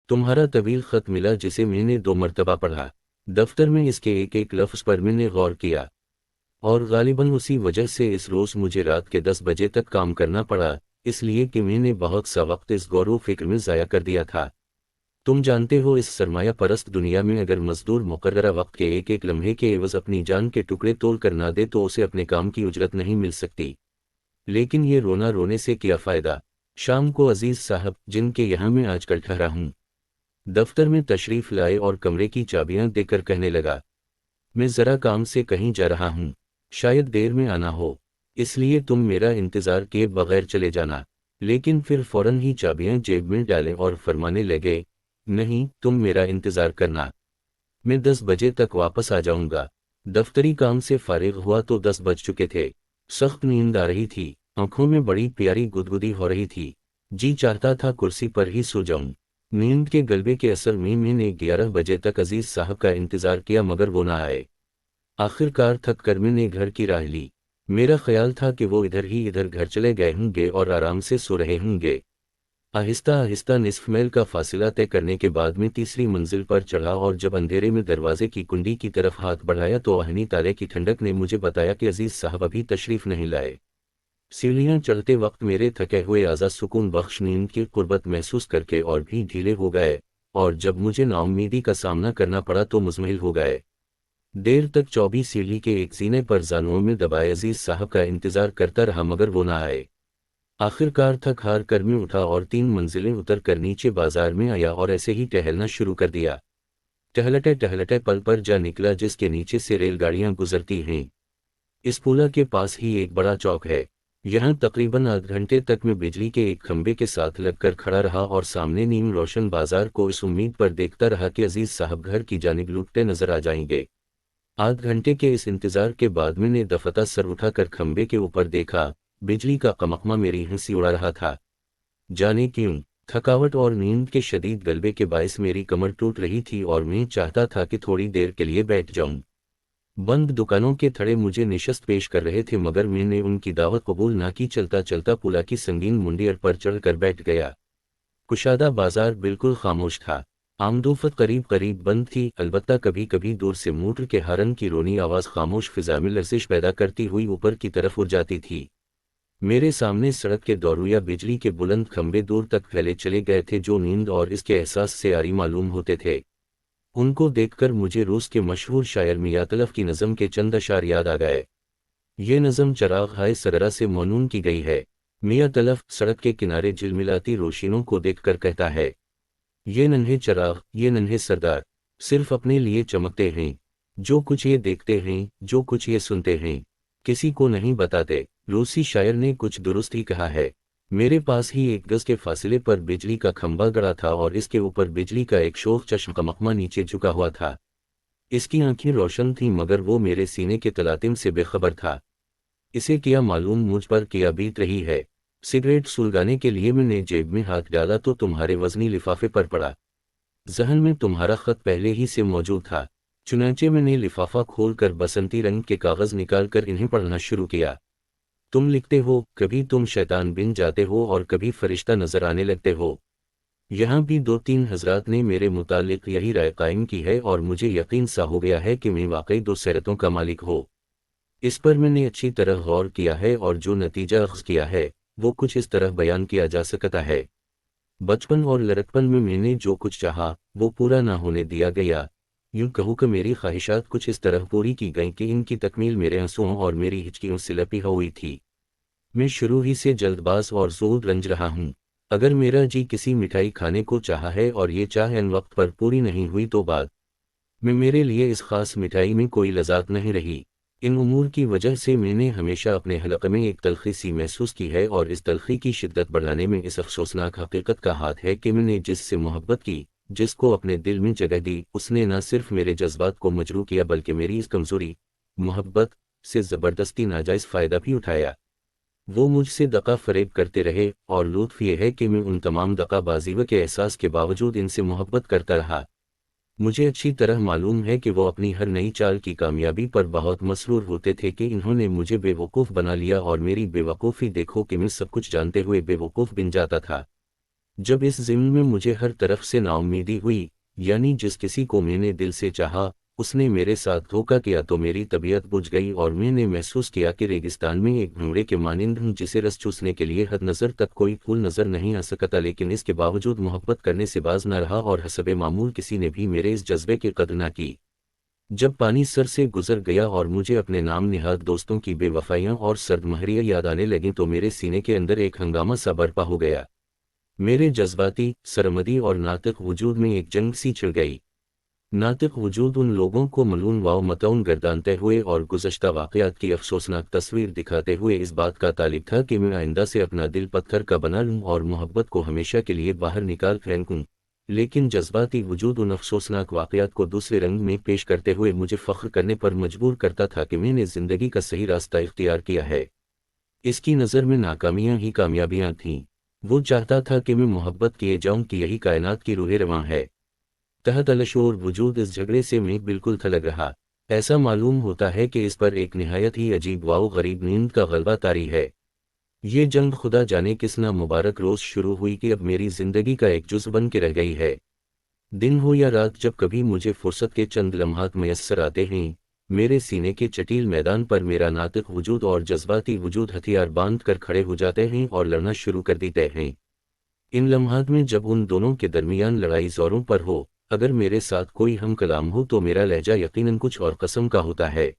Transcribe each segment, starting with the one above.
तुम्हारा तवील खत मिला जिसे मैंने 2 मरतबा पढ़ा। दफ्तर में इसके एक एक लफ्ज़ पर मैंने गौर किया, और गालिबन उसी वजह से इस रोज़ मुझे रात के 10 बजे तक काम करना पड़ा, इसलिए कि मैंने बहुत सा वक्त इस गौर व फिक्र में ज़ाया कर दिया था। तुम जानते हो, इस सरमाया परस्त दुनिया में अगर मजदूर मुकर्ररा वक्त के एक एक लम्हे के एवज अपनी जान के टुकड़े तोड़ कर ना दे तो उसे अपने काम की उजरत नहीं मिल सकती। लेकिन ये रोना रोने से क्या फ़ायदा। शाम को अजीज़ साहब, जिनके यहाँ मैं आजकल ठहरा हूँ, दफ्तर में तशरीफ़ लाए और कमरे की चाबियाँ देकर कहने लगा, मैं ज़रा काम से कहीं जा रहा हूँ, शायद देर में आना हो, इसलिए तुम मेरा इंतज़ार किए बगैर चले जाना। लेकिन फिर फ़ौरन ही चाबियाँ जेब में डाले और फरमाने लगे, नहीं, तुम मेरा इंतज़ार करना, मैं 10 बजे तक वापस आ जाऊंगा। दफ्तरी काम से फारिग हुआ तो 10 बज चुके थे। सख्त नींद आ रही थी, आंखों में बड़ी प्यारी गुदगुदी हो रही थी। जी चाहता था कुर्सी पर ही सो जाऊं। नींद के गलबे के असर में मैंने 11 बजे तक अजीज साहब का इंतजार किया, मगर वो ना आए। आखिरकार थक कर मैंने घर की राह ली। मेरा ख्याल था कि वो इधर ही इधर घर चले गए होंगे और आराम से सो रहे होंगे। आहिस्ता आहिस्ता निस्फ मील का फासिला तय करने के बाद मैं तीसरी मंजिल पर चढ़ा, और जब अंधेरे में दरवाजे की कुंडी की तरफ हाथ बढ़ाया तो आहनी ताले की ठंडक ने मुझे बताया कि अजीज साहब अभी तशरीफ नहीं लाए। सीढ़ियां चढ़ते वक्त मेरे थके हुए आज़ा सुकून बख्श नींद की कुर्बत महसूस करके और भी ढीले हो गए, और जब मुझे नाउम्मीदी का सामना करना पड़ा तो मुज़मिल हो गए। देर तक 24 सीढ़ी के एक सीने पर जानों में दबाए अजीज साहब का इंतजार करता रहा, मगर वो ना आए। आखिरकार थक हार कर मैं उठा और 3 मंजिलें उतर कर नीचे बाजार में आया और ऐसे ही टहलना शुरू कर दिया। टहलते टहलते पल पर जा निकला जिसके नीचे से रेलगाड़ियां गुजरती हैं। इस पुला के पास ही एक बड़ा चौक है। यहाँ तकरीबन आध घंटे तक मैं बिजली के एक खंबे के साथ लगकर खड़ा रहा और सामने नीम रोशन बाजार को इस उम्मीद पर देखता रहा कि अजीज साहब घर की जानिब लुटते नजर आ जाएंगे। आध घंटे के इस इंतजार के बाद मैंने दफता सर उठाकर खंबे के ऊपर देखा। बिजली का कमकमा मेरी हंसी उड़ा रहा था। जाने क्यों, थकावट और नींद के शदीद गलबे के बायस मेरी कमर टूट रही थी और मैं चाहता था कि थोड़ी देर के लिए बैठ जाऊं। बंद दुकानों के थड़े मुझे निशस्त पेश कर रहे थे, मगर मैंने उनकी दावत कबूल ना की। चलता चलता पुला की संगीन मुंडियर पर चढ़कर बैठ गया। कुशादा बाजार बिल्कुल खामोश था। आमदोफत करीब करीब बंद थी, अलबत्ता कभी कभी दूर से मोटर के हारन की रोनी आवाज़ खामोश फिजा में लर्जिश पैदा करती हुई ऊपर की तरफ उड़ जाती थी। मेरे सामने सड़क के दौरुया बिजली के बुलंद खंबे दूर तक फैले चले गए थे, जो नींद और इसके एहसास से आरी मालूम होते थे। उनको देखकर मुझे रूस के मशहूर शायर मियां तलफ की नज़म के चंद अशार याद आ गए। ये नज़म चराग हाय सररा से मौनून की गई है। मियां तलफ सड़क के किनारे झिलमिलाती रोशनियों को देखकर कहता है, ये नन्हे चराग, ये नन्हे सरदार सिर्फ अपने लिए चमकते हैं। जो कुछ ये देखते हैं, जो कुछ ये सुनते हैं, किसी को नहीं बताते। रूसी शायर ने कुछ दुरुस्त ही कहा है। मेरे पास ही 1 गज के फासले पर बिजली का खंभा गड़ा था और इसके ऊपर बिजली का एक शोख चश्म का मखमा नीचे झुका हुआ था। इसकी आंखें रोशन थीं, मगर वो मेरे सीने के तलातिम से बेखबर था। इसे क्या मालूम मुझ पर क्या बीत रही है। सिगरेट सुलगाने के लिए मैंने जेब में हाथ डाला तो तुम्हारे वजनी लिफाफे पर पड़ा। जहन में तुम्हारा खत पहले ही से मौजूद था। चुनांचे मैंने लिफाफा खोलकर बसंती रंग के कागज निकालकर इन्हें पढ़ना शुरू किया। तुम लिखते हो, कभी तुम शैतान बिन जाते हो और कभी फरिश्ता नजर आने लगते हो। यहाँ भी 2-3 हजरात ने मेरे मुतालिक यही राय कायम की है और मुझे यकीन सा हो गया है कि मैं वाकई 2 सेरतों का मालिक हो। इस पर मैंने अच्छी तरह गौर किया है और जो नतीजा अख्ज़ किया है वो कुछ इस तरह बयान किया जा सकता है। बचपन और लड़कपन में मैंने जो कुछ चाहा वो पूरा ना होने दिया गया। यूं कहूँ कि मेरी ख्वाहिशात कुछ इस तरह पूरी की गईं कि इनकी तकमील मेरे आंसुओं और मेरी हिचकियों से लपी हुई थी। मैं शुरू ही से जल्दबाज और जोर रंज रहा हूँ। अगर मेरा जी किसी मिठाई खाने को चाहा है और ये चाह इन वक्त पर पूरी नहीं हुई तो बाद में मेरे लिए इस खास मिठाई में कोई लज़्ज़त नहीं रही। इन उमूर की वजह से मैंने हमेशा अपने हलक़ में एक तलख़ी सी महसूस की है, और इस तलख़ी की शिद्दत बढ़ाने में इस अफसोसनाक हकीकत का हाथ है कि मैंने जिससे मोहब्बत की, जिसको अपने दिल में जगह दी, उसने न सिर्फ मेरे जज्बात को मजरूह किया बल्कि मेरी इस कमज़ोरी मोहब्बत से ज़बरदस्ती नाजायज़ फ़ायदा भी उठाया। वो मुझसे दगा फ़रेब करते रहे, और लुत्फ़ ये है कि मैं उन तमाम दगाबाज़ी के एहसास के बावजूद इनसे मोहब्बत करता रहा। मुझे अच्छी तरह मालूम है कि वो अपनी हर नई चाल की कामयाबी पर बहुत मसरूर होते थे कि इन्होंने मुझे बेवकूफ़ बना लिया, और मेरी बेवकूफ़ी देखो कि मैं सब कुछ जानते हुए बेवकूफ़ बन जाता था। जब इस ज़िम्न में मुझे हर तरफ से नाउम्मीदी हुई, यानी जिस किसी को मैंने दिल से चाहा उसने मेरे साथ धोखा किया, तो मेरी तबीयत बुझ गई और मैंने महसूस किया कि रेगिस्तान में एक घोड़े के मानिंद हूँ जिसे रस चूसने के लिए हद नज़र तक कोई फूल नज़र नहीं आ सकता, लेकिन इसके बावजूद मोहब्बत करने से बाज न रहा और हसबे मामूल किसी ने भी मेरे इस जज्बे की कदर न की। जब पानी सर से गुजर गया और मुझे अपने नाम निहाद दोस्तों की बेवफाइयाँ और सर्दमहरियाँ याद आने लगीं, तो मेरे सीने के अंदर एक हंगामा सा बरपा हो गया। मेरे जज्बाती, सरमदी और नातिक वजूद में एक जंग सी छिड़ गई। नातिक वजूद उन लोगों को मलून व मतऊन गर्दानते हुए और गुज़श्ता वाक़यात की अफसोसनाक तस्वीर दिखाते हुए इस बात का तालिब था कि मैं आइंदा से अपना दिल पत्थर का बना लूँ और मोहब्बत को हमेशा के लिए बाहर निकाल फेंकूँ। लेकिन जज्बाती वजूद उन अफसोसनाक वाक़यात को दूसरे रंग में पेश करते हुए मुझे फ़ख्र करने पर मजबूर करता था कि मैंने ज़िंदगी का सही रास्ता इख्तियार किया है। इसकी नज़र में नाकामियाँ ही कामयाबियाँ थीं। वो चाहता था कि मैं मोहब्बत किए जाऊँ कि यही कायनात की रूह रवां है। तहत अलशोर वजूद इस झगड़े से मैं बिल्कुल थलग रहा। ऐसा मालूम होता है कि इस पर एक निहायत ही अजीब वाओ गरीब नींद का गलबा तारी है। ये जंग खुदा जाने किस ना मुबारक रोज़ शुरू हुई कि अब मेरी ज़िंदगी का एक जुज़ बन के रह गई है। दिन हो या रात, जब कभी मुझे फुर्सत के चंद लम्हात मयस्सर आते हैं, मेरे सीने के चटील मैदान पर मेरा नातिक वजूद और जज्बाती वजूद हथियार बांध कर खड़े हो जाते हैं और लड़ना शुरू कर देते हैं। इन लम्हात में जब उन दोनों के दरमियान लड़ाई ज़ोरों पर हो, अगर मेरे साथ कोई हम कलाम हो तो मेरा लहजा यकीनन कुछ और कस्म का होता है।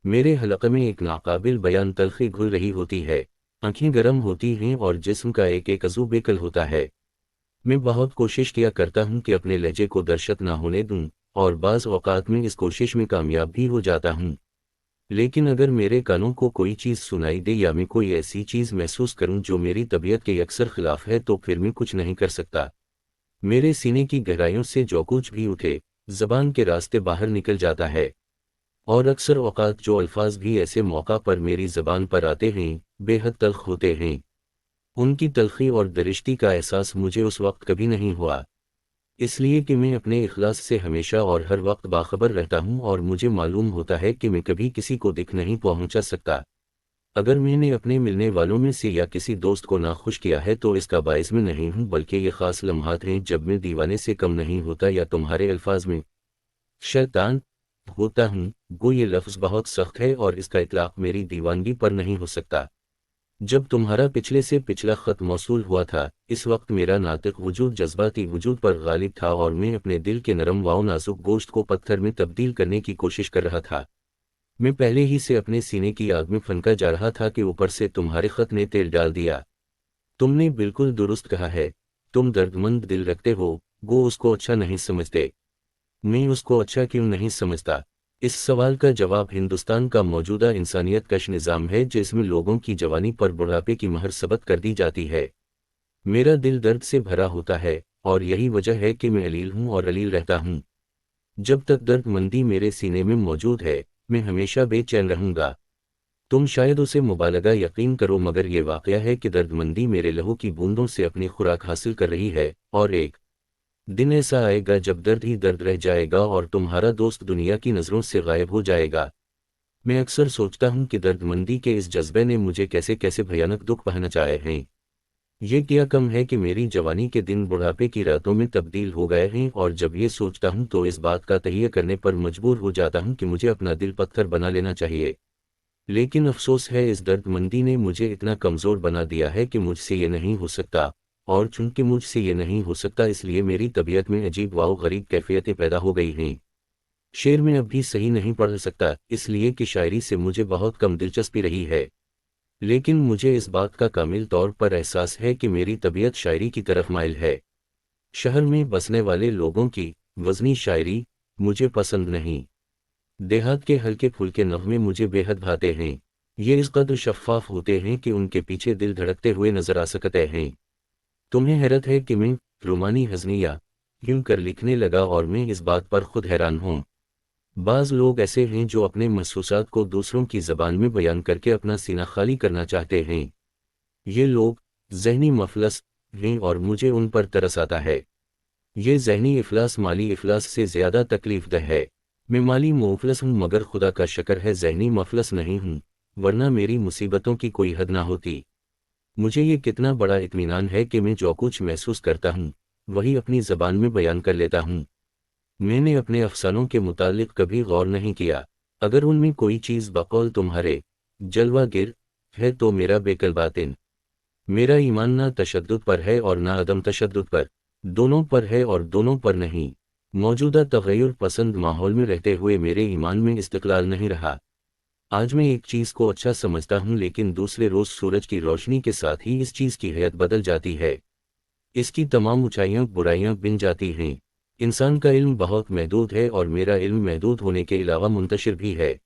मेरे हलक़े में एक नाकाबिल बयान तल्ख़ी घुल रही होती है, आंखें गर्म होती हैं और जिस्म का एक एक अज़ू बेकल होता है। मैं बहुत कोशिश किया करता हूँ कि अपने लहजे को दर्शत ना होने दूँ, और बाज़ औक़ात में इस कोशिश में कामयाब भी हो जाता हूँ। लेकिन अगर मेरे कानों को कोई चीज़ सुनाई दे या मैं कोई ऐसी चीज़ महसूस करूँ जो मेरी तबीयत के अक्सर ख़िलाफ़ है, तो फिर मैं कुछ नहीं कर सकता। मेरे सीने की गहराइयों से जो कुछ भी उठे, ज़बान के रास्ते बाहर निकल जाता है। और अक्सर औक़ात जो अल्फाज भी ऐसे मौका पर मेरी ज़बान पर आते हैं, बेहद तल्ख़ होते हैं। उनकी तल्ख़ी और दरिश्ती का एहसास मुझे उस वक्त कभी नहीं हुआ, इसलिए कि मैं अपने इखलास से हमेशा और हर वक्त बाखबर रहता हूँ और मुझे मालूम होता है कि मैं कभी किसी को दिख नहीं पहुँचा सकता। अगर मैंने अपने मिलने वालों में से या किसी दोस्त को नाखुश किया है तो इसका बाइस मैं नहीं हूँ, बल्कि ये ख़ास लम्हात हैं जब मैं दीवाने से कम नहीं होता या तुम्हारे अल्फाज में शैतान होता हूँ। गो ये लफ्ज़ बहुत सख्त है और इसका इतलाक़ मेरी दीवानगी पर नहीं हो सकता। जब तुम्हारा पिछले से पिछला ख़त मौसूल हुआ था, इस वक्त मेरा नातिक वजूद जज्बाती वजूद पर गालिब था और मैं अपने दिल के नरम व नाजुक गोश्त को पत्थर में तब्दील करने की कोशिश कर रहा था। मैं पहले ही से अपने सीने की आग में फनका जा रहा था कि ऊपर से तुम्हारे ख़त ने तेल डाल दिया। तुमने बिल्कुल दुरुस्त कहा है, तुम दर्दमंद दिल रखते हो, गो उसको अच्छा नहीं समझते। मैं उसको अच्छा क्यों नहीं समझता? इस सवाल का जवाब हिंदुस्तान का मौजूदा इंसानियत कश निज़ाम है जिसमें लोगों की जवानी पर बुढ़ापे की महर सबत कर दी जाती है। मेरा दिल दर्द से भरा होता है और यही वजह है कि मैं अलील हूँ और अलील रहता हूँ। जब तक दर्दमंदी मेरे सीने में मौजूद है, मैं हमेशा बेचैन रहूँगा। तुम शायद उसे मुबालगा यकीन करो, मगर ये वाक़या है कि दर्दमंदी मेरे लहू की बूंदों से अपनी खुराक हासिल कर रही है, और एक दिन ऐसा आएगा जब दर्द ही दर्द रह जाएगा और तुम्हारा दोस्त दुनिया की नज़रों से गायब हो जाएगा। मैं अक्सर सोचता हूँ कि दर्दमंदी के इस जज्बे ने मुझे कैसे कैसे भयानक दुख पहुँचाए हैं। ये क्या कम है कि मेरी जवानी के दिन बुढ़ापे की रातों में तब्दील हो गए हैं, और जब ये सोचता हूँ तो इस बात का तहिया करने पर मजबूर हो जाता हूँ कि मुझे अपना दिल पत्थर बना लेना चाहिए। लेकिन अफसोस है, इस दर्दमंदी ने मुझे इतना कमज़ोर बना दिया है कि मुझसे ये नहीं हो सकता, और चूंकि मुझसे ये नहीं हो सकता इसलिए मेरी तबीयत में अजीब व गरीब कैफियतें पैदा हो गई हैं। शेर में अब भी सही नहीं पढ़ सकता, इसलिए कि शायरी से मुझे बहुत कम दिलचस्पी रही है। लेकिन मुझे इस बात का कामिल तौर पर एहसास है कि मेरी तबीयत शायरी की तरफ माइल है। शहर में बसने वाले लोगों की वज़नी शायरी मुझे पसंद नहीं। देहात के हल्के फुल्के नग़मे मुझे बेहद भाते हैं। ये इस कदर शफ़ाफ़ होते हैं कि उनके पीछे दिल धड़कते हुए नज़र आ सकते हैं। तुम्हें हैरत है कि मैं रूमानी हज़निया यूं कर लिखने लगा और मैं इस बात पर खुद हैरान हूँ। बाज़ लोग ऐसे हैं जो अपने महसूसात को दूसरों की ज़बान में बयान करके अपना सीना खाली करना चाहते हैं। ये लोग ज़हनी मफलस हैं और मुझे उन पर तरस आता है। ये ज़हनी इफ़लास माली इफ़लास से ज़्यादा तकलीफ़दह है। मैं माली मुफ़लस हूँ, मगर खुदा का शुक्र है ज़हनी मफलस नहीं हूँ, वरना मेरी मुसीबतों की कोई हद ना होती। मुझे ये कितना बड़ा इत्मीनान है कि मैं जो कुछ महसूस करता हूँ वही अपनी ज़बान में बयान कर लेता हूँ। मैंने अपने अफसानों के मुतालिक कभी गौर नहीं किया। अगर उनमें कोई चीज़ बकौल तुम्हारे जलवागिर है तो मेरा बेकल बातिन। मेरा ईमान ना तशद्दुद पर है और ना अदम तशद्दुद पर, दोनों पर है और दोनों पर नहीं। मौजूदा तग़य्युर पसंद माहौल में रहते हुए मेरे ईमान में इस्तिक़लाल नहीं रहा। आज मैं एक चीज़ को अच्छा समझता हूँ लेकिन दूसरे रोज़ सूरज की रोशनी के साथ ही इस चीज़ की हैयत बदल जाती है। इसकी तमाम ऊंचाइयाँ बुराइयाँ बिन जाती हैं। इंसान का इल्म बहुत महदूद है और मेरा इल्म महदूद होने के अलावा मुंतशिर भी है।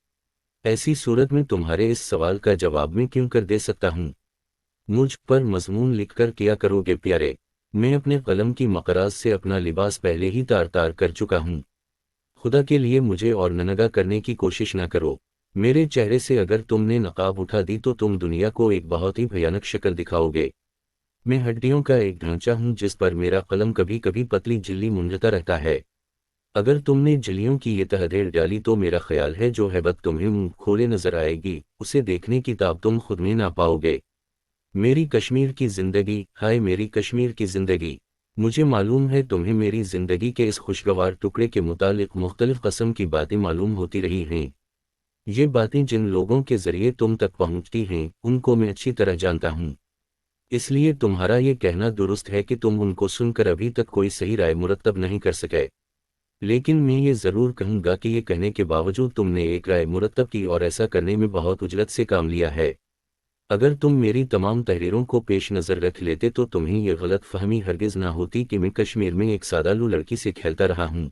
ऐसी सूरत में तुम्हारे इस सवाल का जवाब मैं क्यों कर दे सकता हूँ? मुझ पर मज़मून लिखकर क्या करोगे प्यारे? मैं अपने कलम की मकराज से अपना लिबास पहले ही तार तार कर चुका हूँ। खुदा के लिए मुझे और ननगा करने की कोशिश न करो। मेरे चेहरे से अगर तुमने नकाब उठा दी तो तुम दुनिया को एक बहुत ही भयानक शक्ल दिखाओगे। मैं हड्डियों का एक ढांचा हूँ जिस पर मेरा कलम कभी कभी पतली झिल्ली मुंझता रहता है। अगर तुमने झिल्लियों की ये तहदेर डाली तो मेरा ख्याल है जो हैबत तुम्हें मुंह खोले नजर आएगी उसे देखने की ताब तुम खुद में ना पाओगे। मेरी कश्मीर की जिंदगी, हाय मेरी कश्मीर की जिंदगी। मुझे मालूम है तुम्हें मेरी जिंदगी के इस खुशगवार टुकड़े के मुतालिक मुख्तलिफ कस्म की बातें मालूम होती रही हैं। ये बातें जिन लोगों के जरिए तुम तक पहुंचती हैं उनको मैं अच्छी तरह जानता हूँ। इसलिए तुम्हारा ये कहना दुरुस्त है कि तुम उनको सुनकर अभी तक कोई सही राय मुरतब नहीं कर सके। लेकिन मैं ये ज़रूर कहूँगा कि ये कहने के बावजूद तुमने एक राय मुरतब की और ऐसा करने में बहुत उजलत से काम लिया है। अगर तुम मेरी तमाम तहरीरों को पेश नज़र रख लेते तो तुम्हें यह गलत फहमी हरगिज़ ना होती कि मैं कश्मीर में एक सादालू लड़की से खेलता रहा हूँ।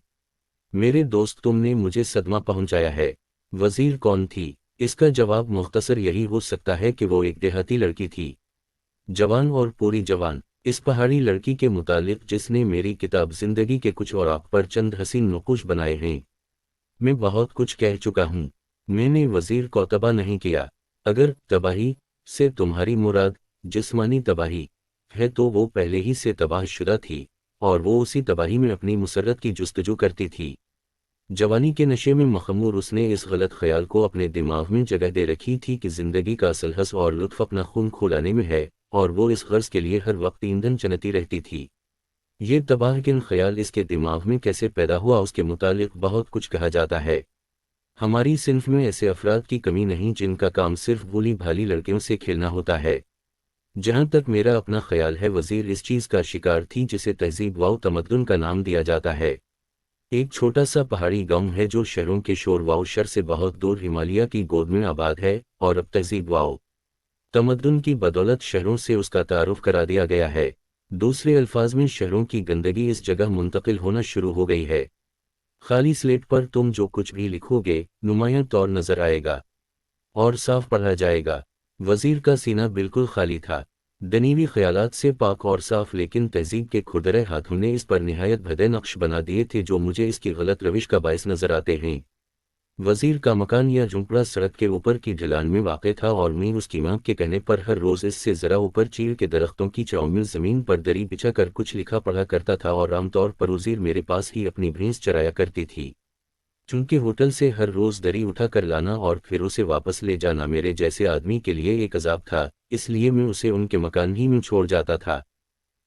मेरे दोस्त, तुमने मुझे सदमा पहुंचाया है। वज़ीर कौन थी? इसका जवाब मुख्तसर यही हो सकता है कि वो एक देहाती लड़की थी, जवान और पूरी जवान। इस पहाड़ी लड़की के मुतालिक जिसने मेरी किताब ज़िंदगी के कुछ औराक पर चंद हसीन नुकुश बनाए हैं। मैं बहुत कुछ कह चुका हूँ। मैंने वज़ीर को तबाह नहीं किया। अगर तबाही से तुम्हारी मुराद जिस्मानी तबाही है तो वो पहले ही से तबाहशुदा थी और वो उसी तबाही में अपनी मुसर्रत की जुस्तजू करती थी। जवानी के नशे में मखमूर उसने इस गलत ख्याल को अपने दिमाग में जगह दे रखी थी कि ज़िंदगी का असल हस और लुत्फ़ अपना खून खौलाने में है और वो इस गर्ज के लिए हर वक्त ईंधन चनती रहती थी। ये तबाहकिन ख्याल इसके दिमाग में कैसे पैदा हुआ उसके मुतालिक बहुत कुछ कहा जाता है। हमारी सिन्फ में ऐसे अफराद की कमी नहीं जिनका काम सिर्फ भोली भाली लड़कियों से खेलना होता है। जहाँ तक मेरा अपना ख्याल है वज़ीर इस चीज़ का शिकार थी जिसे तहजीब वाओ तमद्दुन का नाम दिया जाता है। एक छोटा सा पहाड़ी गांव है जो शहरों के शोर वाओ शर से बहुत दूर हिमालय की गोद में आबाद है और अब तहजीब वाओ तमद्दुन की बदौलत शहरों से उसका तारुफ करा दिया गया है। दूसरे अल्फाज में शहरों की गंदगी इस जगह मुंतकिल होना शुरू हो गई है। खाली स्लेट पर तुम जो कुछ भी लिखोगे नुमायां तौर नजर आएगा और साफ पढ़ा जाएगा। वज़ीर का सीना बिल्कुल खाली था, दनीवी ख्यालात से पाक और साफ, लेकिन तहजीब के खुरदरे हाथों ने इस पर निहायत भदे नक्श बना दिए थे जो मुझे इसकी गलत रविश का बायस नजर आते हैं। वज़ीर का मकान या झुंपड़ा सड़क के ऊपर की ढलान में वाक़ था और मैं उसकी मां के कहने पर हर रोज़ इससे ज़रा ऊपर चीड़ के दरख्तों की छाँव में ज़मीन पर दरी बिछा कर कुछ लिखा पढ़ा करता था और आमतौर पर वज़ीर मेरे पास ही अपनी भैंस चराया करती थी। चूंकि होटल से हर रोज़ दरी उठा कर लाना और फिर उसे वापस ले जाना मेरे जैसे आदमी के लिए एक अजाब था, इसलिए मैं उसे उनके मकान ही में छोड़ जाता था।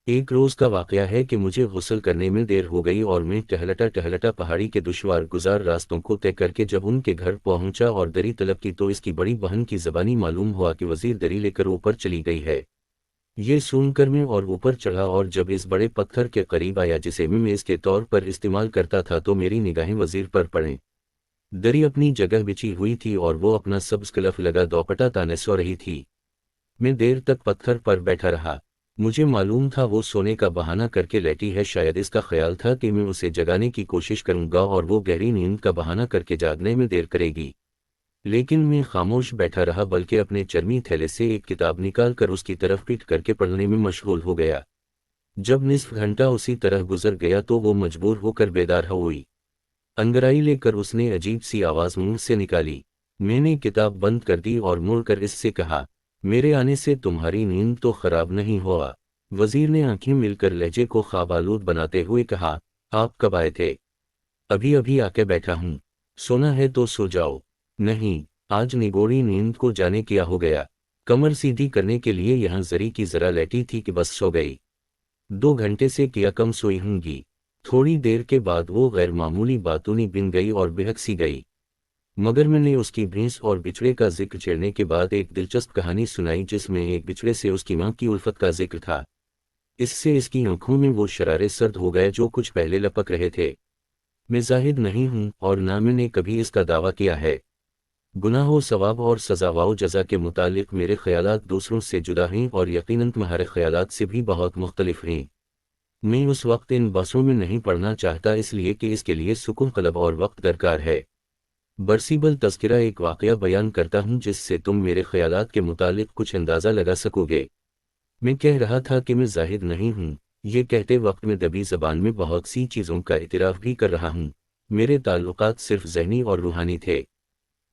एक रोज़ का वाक़या है कि मुझे गुस्ल करने में देर हो गई और मैं टहलता टहलता पहाड़ी के दुश्वार गुजार रास्तों को तय करके जब उनके घर पहुंचा और दरी तलब की तो इसकी बड़ी बहन की ज़बानी मालूम हुआ कि वज़ीर दरी लेकर ऊपर चली गई है। ये सुनकर मैं और ऊपर चढ़ा और जब इस बड़े पत्थर के करीब आया जिसे मैं इसके तौर पर इस्तेमाल करता था तो मेरी निगाहें वज़ीर पर पड़ें। दरी अपनी जगह बिछी हुई थी और वो अपना सब्ज़ कलफ लगा दोपटा ताने सो रही थी। मैं देर तक पत्थर पर बैठा रहा। मुझे मालूम था वो सोने का बहाना करके लेटी है। शायद इसका ख्याल था कि मैं उसे जगाने की कोशिश करूंगा और वो गहरी नींद का बहाना करके जागने में देर करेगी। लेकिन मैं खामोश बैठा रहा बल्कि अपने चर्मी थैले से एक किताब निकाल कर उसकी तरफ पीट करके पढ़ने में मशगूल हो गया। जब निस्फ घंटा उसी तरह गुजर गया तो वो मजबूर होकर बेदार हुई। अंगराई लेकर उसने अजीब सी आवाज़ मुंह से निकाली। मैंने किताब बंद कर दी और मुड़कर इससे कहा, मेरे आने से तुम्हारी नींद तो खराब नहीं हुआ? वज़ीर ने आंखें मिलकर लहजे को ख्वाबालूद बनाते हुए कहा, आप कब आए थे? अभी अभी आके बैठा हूँ। सोना है तो सो जाओ। नहीं, आज निगोड़ी नींद को जाने क्या हो गया। कमर सीधी करने के लिए यहाँ जरी की जरा लेटी थी कि बस सो गई। 2 घंटे से क्या कम सोई होंगी। थोड़ी देर के बाद वो गैर मामूली बातूनी बिन गई और बेहक सी गई। मगर मैंने उसकी भैंस और बिछड़े का जिक्र छेड़ने के बाद एक दिलचस्प कहानी सुनाई जिसमें एक बिछड़े से उसकी माँ की उल्फत का जिक्र था। इससे इसकी आंखों में वो शरारे सर्द हो गए जो कुछ पहले लपक रहे थे। मैं जाहिद नहीं हूँ और ना मैंने कभी इसका दावा किया है। गुनाह सवाब और सजावाओ जजा के मुतालिक मेरे ख्यालात दूसरों से जुदा हैं और यकीनन तुम्हारे ख्यालात से भी बहुत मुख्तलिफ हैं। मैं उस वक्त इन बसों में नहीं पढ़ना चाहता इसलिए कि इसके लिए सुकून कलब और वक्त दरकार है। बरसीबल तज़किरा एक वाक़या बयान करता हूँ जिससे तुम मेरे ख्यालात के मुतालिक कुछ अंदाज़ा लगा सकोगे। मैं कह रहा था कि मैं जाहिद नहीं हूँ। ये कहते वक्त मैं दबी ज़बान में बहुत सी चीज़ों का इतराफ़ भी कर रहा हूँ। मेरे ताल्लुकात सिर्फ ज़हनी और रूहानी थे।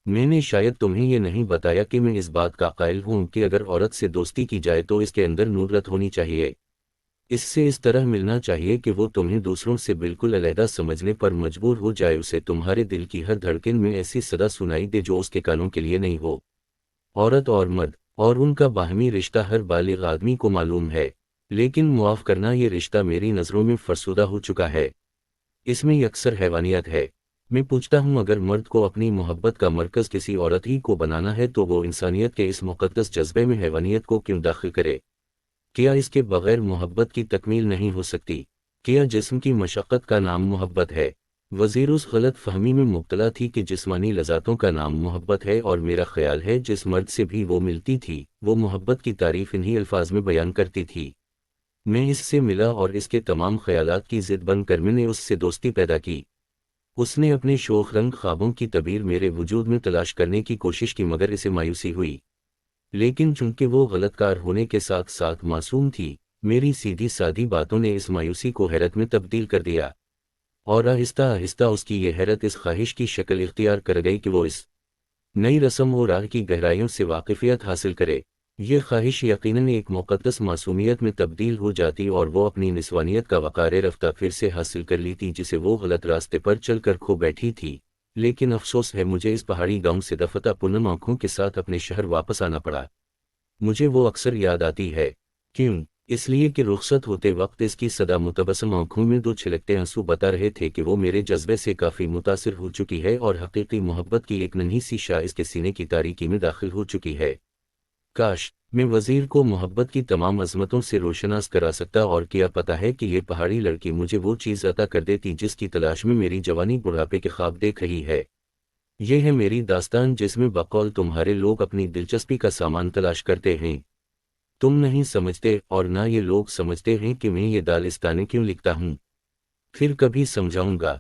मैंने शायद तुम्हें ये नहीं बताया कि मैं इस बात का कायल हूँ कि अगर औरत से दोस्ती की जाए तो इसके अंदर नूरत होनी चाहिए। इससे इस तरह मिलना चाहिए कि वो तुम्हें दूसरों से बिल्कुल अलहदा समझने पर मजबूर हो जाए, उसे तुम्हारे दिल की हर धड़कन में ऐसी सदा सुनाई दे जो उसके कानों के लिए नहीं हो। औरत और मर्द और उनका बाहमी रिश्ता हर बालिग आदमी को मालूम है, लेकिन मुआफ़ करना ये रिश्ता मेरी नज़रों में फरसुदा हो चुका है। इसमें अक्सर हैवानियत है। मैं पूछता हूँ अगर मर्द को अपनी मोहब्बत का मरकज़ किसी औरत ही को बनाना है तो वो इंसानियत के इस मुक़द्दस जज्बे में हैवानियत को क्यों दाखिल करे? क्या इसके बगैर मोहब्बत की तकमील नहीं हो सकती? क्या जिस्म की मशक्क़त का नाम मोहब्बत है? वज़ीर उस गलत फहमी में मुब्तला थी कि जिस्मानी लज़ातों का नाम मोहब्बत है और मेरा ख्याल है जिस मर्द से भी वो मिलती थी वो मोहब्बत की तारीफ़ इन्हीं अल्फाज में बयान करती थी। मैं इससे मिला और इसके तमाम ख्यालात की ज़िद बन कर मैंने उससे दोस्ती पैदा की। उसने अपने शोख रंग ख्वाबों की तबीर मेरे वजूद में तलाश करने की कोशिश की मगर इसे मायूसी हुई। लेकिन चूंकि वो गलतकार होने के साथ साथ मासूम थी, मेरी सीधी सादी बातों ने इस मायूसी को हैरत में तब्दील कर दिया और आहिस्ता आहिस्ता उसकी ये हैरत इस ख्वाहिश की शक्ल इख्तियार कर गई कि वो इस नई रस्म और राह की गहराइयों से वाकिफियत हासिल करे। ये ख्वाहिश यकीनन एक मुक़द्दस मासूमियत में तब्दील हो जाती और वो अपनी निस्वानियत का वक़ार रफ्ता फिर से हासिल कर ली थी जिसे वो गलत रास्ते पर चल कर खो बैठी थी। लेकिन अफसोस है मुझे इस पहाड़ी गांव से दफता पूनम आंखों के साथ अपने शहर वापस आना पड़ा। मुझे वो अक्सर याद आती है। क्यों? इसलिए कि रुखसत होते वक्त इसकी सदा मुतबस्सम आंखों में दो छिलकते आंसू बता रहे थे कि वो मेरे जज्बे से काफ़ी मुतासिर हो चुकी है और हकीकी मोहब्बत की एक नन्ही सी शाह इसके सीने की तारीकी में दाखिल हो चुकी है। काश मैं वज़ीर को मोहब्बत की तमाम अज़मतों से रोशनास करा सकता और क्या पता है कि ये पहाड़ी लड़की मुझे वो चीज़ अता कर देती जिसकी तलाश में मेरी जवानी बुढ़ापे के ख्वाब देख रही है। ये है मेरी दास्तान जिसमें बकौल तुम्हारे लोग अपनी दिलचस्पी का सामान तलाश करते हैं। तुम नहीं समझते और ना ये लोग समझते हैं कि मैं ये दालिस्तानें क्यों लिखता हूँ। फिर कभी समझाऊंगा।